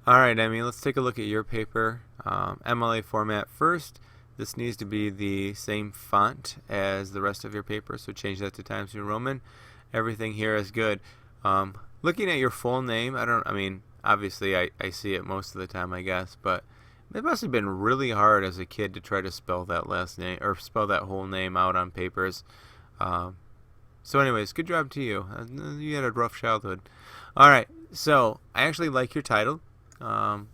All right, Emmy, let's take a look at your paper. MLA format first. This needs to be the same font as the rest of your paper, so change that to Times New Roman. Everything here is good. Looking at your full name, I mean, obviously I see it most of the time, I guess, but it must have been really hard as a kid to try to spell that last name, or spell that whole name out on papers. Um, so anyways, good job to you. You had a rough childhood. All right, so I actually like your title. Um,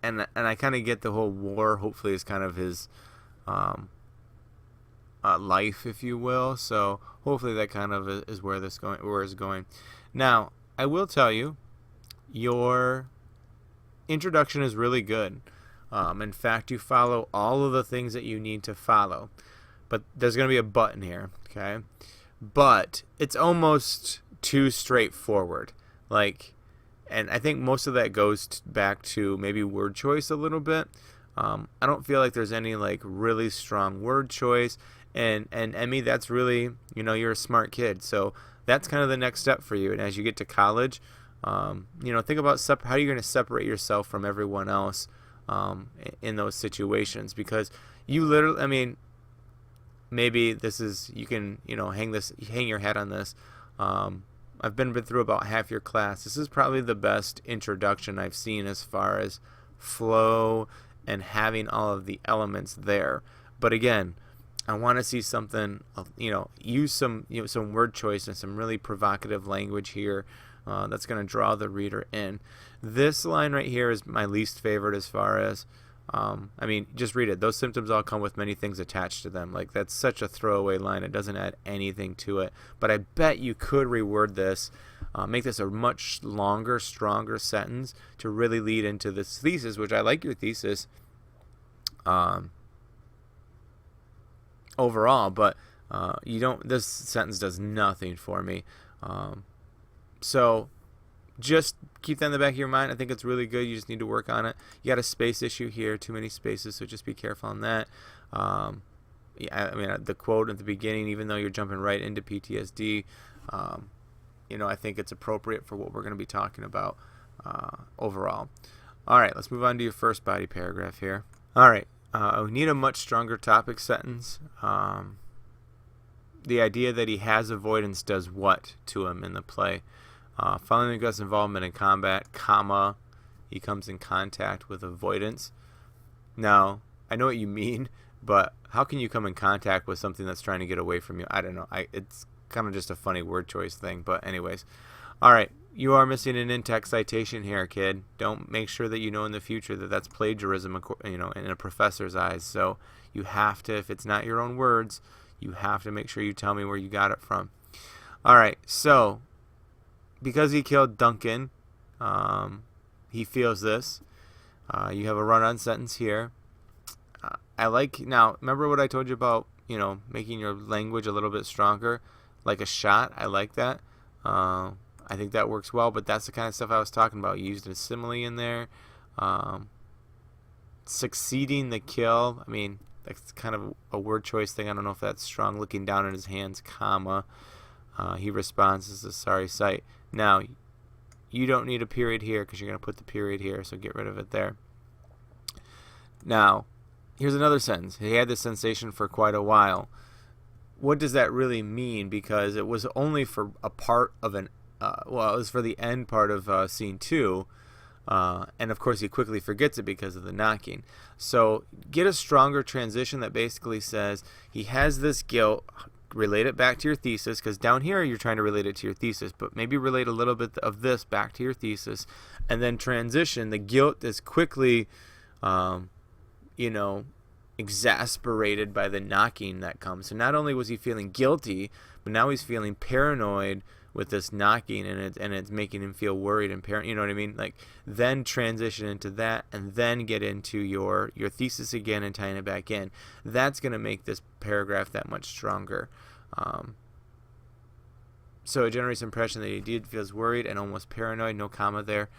and I kind of get the whole war. Hopefully, is kind of his um, life, if you will. So hopefully, that kind of is where this going, where it's going. Now, I will tell you, your introduction is really good. In fact, you follow all of the things that you need to follow. But there's going to be a button here, okay? But it's almost too straightforward. Like, and I think most of that goes back to maybe word choice a little bit. I don't feel like there's any like really strong word choice. And Emmy, that's really, you're a smart kid, so that's kind of the next step for you. And as you get to college, think about how you're going to separate yourself from everyone else in those situations, because you literally, I mean, maybe this is, you can hang your hat on this. I've been through about half your class. This is probably the best introduction I've seen as far as flow and having all of the elements there. But again, I want to see something, use some word choice and some really provocative language here that's going to draw the reader in. This line right here is my least favorite as far as, just read it. Those symptoms all come with many things attached to them. Like, that's such a throwaway line. It doesn't add anything to it. But I bet you could reword this, make this a much longer, stronger sentence to really lead into this thesis, which I like your thesis overall, but this sentence does nothing for me. So just keep that in the back of your mind. I think it's really good. You just need to work on it. You got a space issue here, too many spaces, so just be careful on that. The quote at the beginning, even though you're jumping right into PTSD, I think it's appropriate for what we're going to be talking about overall. All right, let's move on to your first body paragraph here. All right, we need a much stronger topic sentence. The idea that he has avoidance does what to him in the play? Following Gus' involvement in combat, comma, he comes in contact with avoidance. Now, I know what you mean, but how can you come in contact with something that's trying to get away from you? I don't know. It's kind of just a funny word choice thing, but anyways. All right, you are missing an in-text citation here, kid. Don't make sure that you know in the future that that's plagiarism, in a professor's eyes. So you have to, if it's not your own words, you have to make sure you tell me where you got it from. All right, so because he killed Duncan, he feels this. You have a run-on sentence here. Now, remember what I told you about, making your language a little bit stronger, like a shot? I like that. I think that works well, but that's the kind of stuff I was talking about. You used a simile in there. Succeeding the kill, I mean, that's kind of a word choice thing. I don't know if that's strong. Looking down at his hands, comma. He responds, "This is a sorry sight." Now, you don't need a period here because you're going to put the period here, so get rid of it there. Now, here's another sentence. He had this sensation for quite a while. What does that really mean? Because it was only for a part of it was for the end part of scene 2. And of course he quickly forgets it because of the knocking. So get a stronger transition that basically says he has this guilt. Relate it back to your thesis, because down here you're trying to relate it to your thesis, but maybe relate a little bit of this back to your thesis, and then transition. The guilt is quickly exasperated by the knocking that comes. So not only was he feeling guilty, but now he's feeling paranoid with this knocking, and it's making him feel worried and paranoid. You know what I mean? Like, then transition into that, and then get into your thesis again and tying it back in. That's going to make this paragraph that much stronger. So it generates the impression that he feels worried and almost paranoid. No comma there.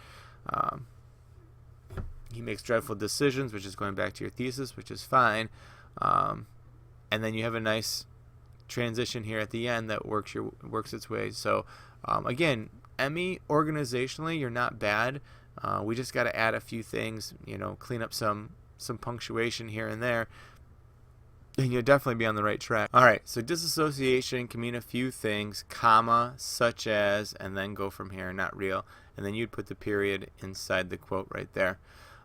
He makes dreadful decisions, which is going back to your thesis, which is fine. And then you have a nice transition here at the end that works its way. So again, Emmy, organizationally, you're not bad. We just got to add a few things, clean up some punctuation here and there, and you'll definitely be on the right track. All right, so disassociation can mean a few things, comma, such as, and then go from here, not real, and then you'd put the period inside the quote right there.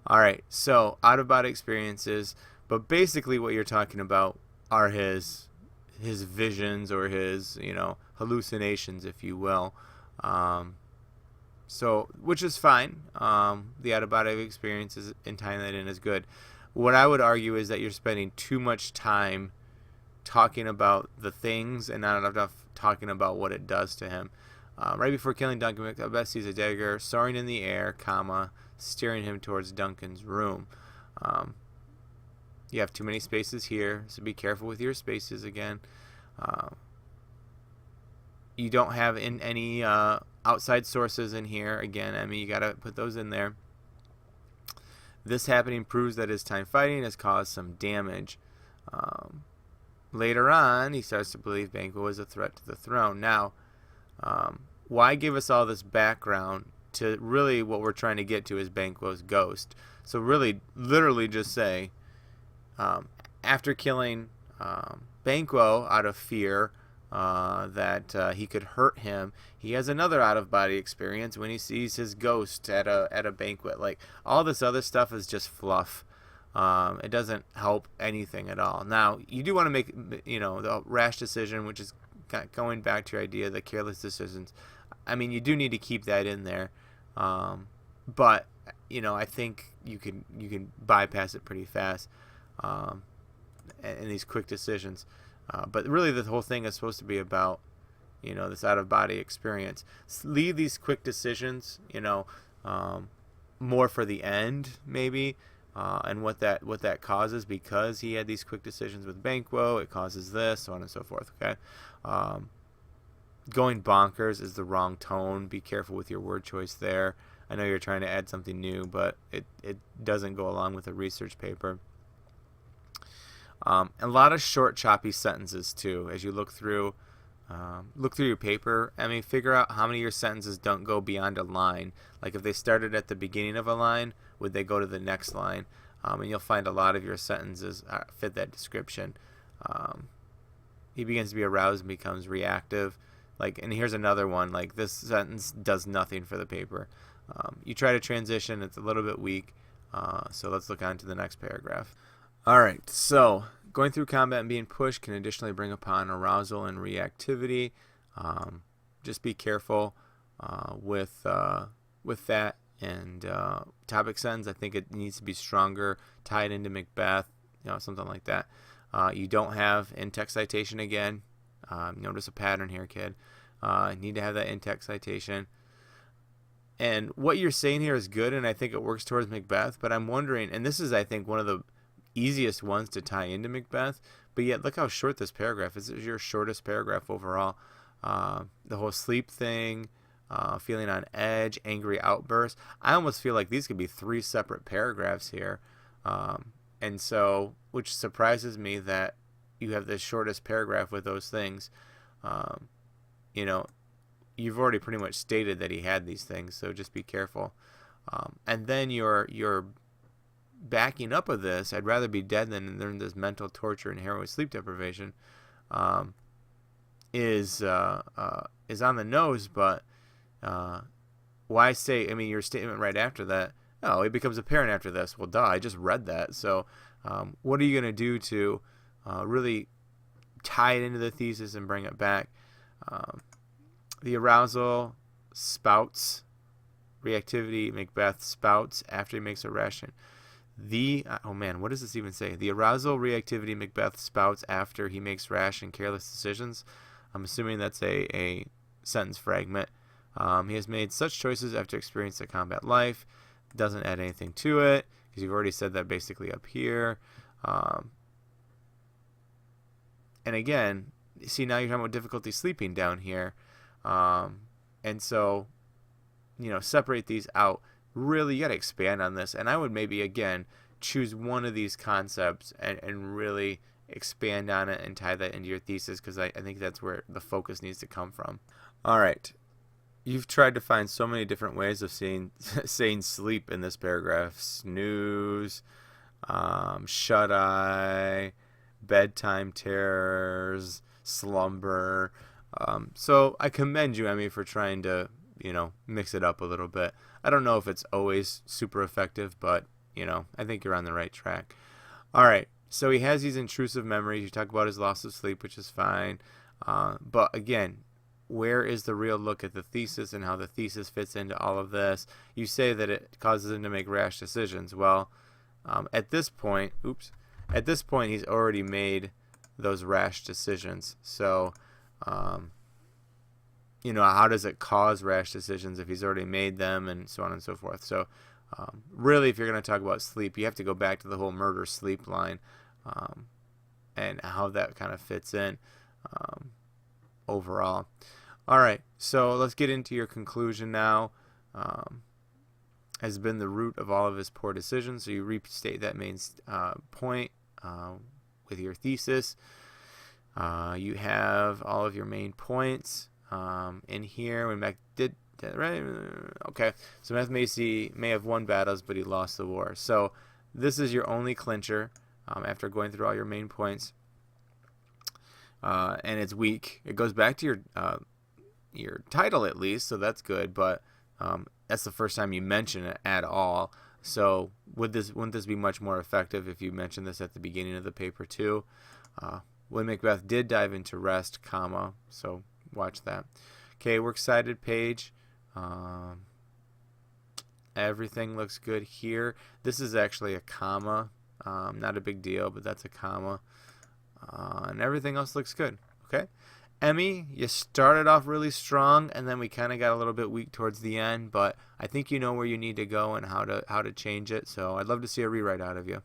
All right, so out-of-body experiences, but basically what you're talking about are his visions or his, hallucinations, if you will. So, which is fine. The out-of-body experiences and tying that in is good. What I would argue is that you're spending too much time talking about the things and not enough talking about what it does to him. Right before killing Duncan, Macbeth sees a dagger soaring in the air, comma, steering him towards Duncan's room. You have too many spaces here, so be careful with your spaces again. You don't have any outside sources in here. Again, you got to put those in there. This happening proves that his time fighting has caused some damage. Later on, he starts to believe Banquo is a threat to the throne. Now, why give us all this background to really what we're trying to get to is Banquo's ghost? So really, literally just say, after killing Banquo out of fear that he could hurt him, he has another out-of-body experience when he sees his ghost at a banquet. Like, all this other stuff is just fluff. It doesn't help anything at all. Now, you do want to make, the rash decision, which is going back to your idea, the careless decisions. You do need to keep that in there. But, I think you can bypass it pretty fast in these quick decisions. But really the whole thing is supposed to be about, this out-of-body experience. Leave these quick decisions, more for the end, maybe, and what that causes, because he had these quick decisions with Banquo, it causes this, so on and so forth, okay? Going bonkers is the wrong tone. Be careful with your word choice there. I know you're trying to add something new, but it doesn't go along with a research paper. A lot of short, choppy sentences too. As you look through your paper, figure out how many of your sentences don't go beyond a line. Like if they started at the beginning of a line, would they go to the next line? And you'll find a lot of your sentences fit that description. He begins to be aroused and becomes reactive. And here's another one. Like, this sentence does nothing for the paper. You try to transition, it's a little bit weak. So let's look on to the next paragraph. Alright, so going through combat and being pushed can additionally bring upon arousal and reactivity. Just be careful with that. And topic sentence, I think it needs to be stronger, tied into Macbeth, something like that. You don't have in-text citation again. Notice a pattern here, kid. Need to have that in-text citation. And what you're saying here is good, and I think it works towards Macbeth, but I'm wondering, and this is, I think, one of the easiest ones to tie into Macbeth, but yet look how short this paragraph is. This is your shortest paragraph overall. The whole sleep thing, feeling on edge, angry outburst. I almost feel like these could be 3 separate paragraphs here. And so, which surprises me that you have the shortest paragraph with those things. You've already pretty much stated that he had these things, so just be careful. And then your backing up of this, I'd rather be dead than learn this mental torture and heroin sleep deprivation, is on the nose, but why say, your statement right after that, oh, it becomes apparent after this. Well, duh, I just read that. So what are you going to do to really tie it into the thesis and bring it back? The arousal spouts, reactivity, Macbeth spouts after he makes a ration. What does this even say? The arousal, reactivity, Macbeth spouts after he makes rash and careless decisions. I'm assuming that's a sentence fragment. He has made such choices after experiencing the combat life. Doesn't add anything to it, because you've already said that basically up here. And again, see, now you're talking about difficulty sleeping down here. And so, separate these out. Really, you got to expand on this. And I would maybe, again, choose one of these concepts and really expand on it and tie that into your thesis, because I think that's where the focus needs to come from. All right. You've tried to find so many different ways of saying sleep in this paragraph. Snooze, shut eye, bedtime terrors, slumber. So I commend you, Emmy, for trying to, mix it up a little bit. I don't know if it's always super effective, but, I think you're on the right track. All right. So he has these intrusive memories. You talk about his loss of sleep, which is fine. But again, where is the real look at the thesis and how the thesis fits into all of this? You say that it causes him to make rash decisions. Well, at this point, he's already made those rash decisions. So, how does it cause rash decisions if he's already made them, and so on and so forth? So, really, if you're going to talk about sleep, you have to go back to the whole murder sleep line, and how that kind of fits in overall. All right, so let's get into your conclusion now. Has been the root of all of his poor decisions. So you restate that main point with your thesis. You have all of your main points in here. When Mac did right, okay. So Meth Macy may have won battles, but he lost the war. So this is your only clincher after going through all your main points. And it's weak. It goes back to your title at least, so that's good. But that's the first time you mention it at all. So wouldn't this be much more effective if you mentioned this at the beginning of the paper too? When Macbeth did dive into rest, so watch that. Okay, works cited page. Everything looks good here. This is actually a comma. Not a big deal, but that's a comma. And everything else looks good. Okay. Emmy, you started off really strong, and then we kind of got a little bit weak towards the end, but I think you know where you need to go and how to change it. So I'd love to see a rewrite out of you.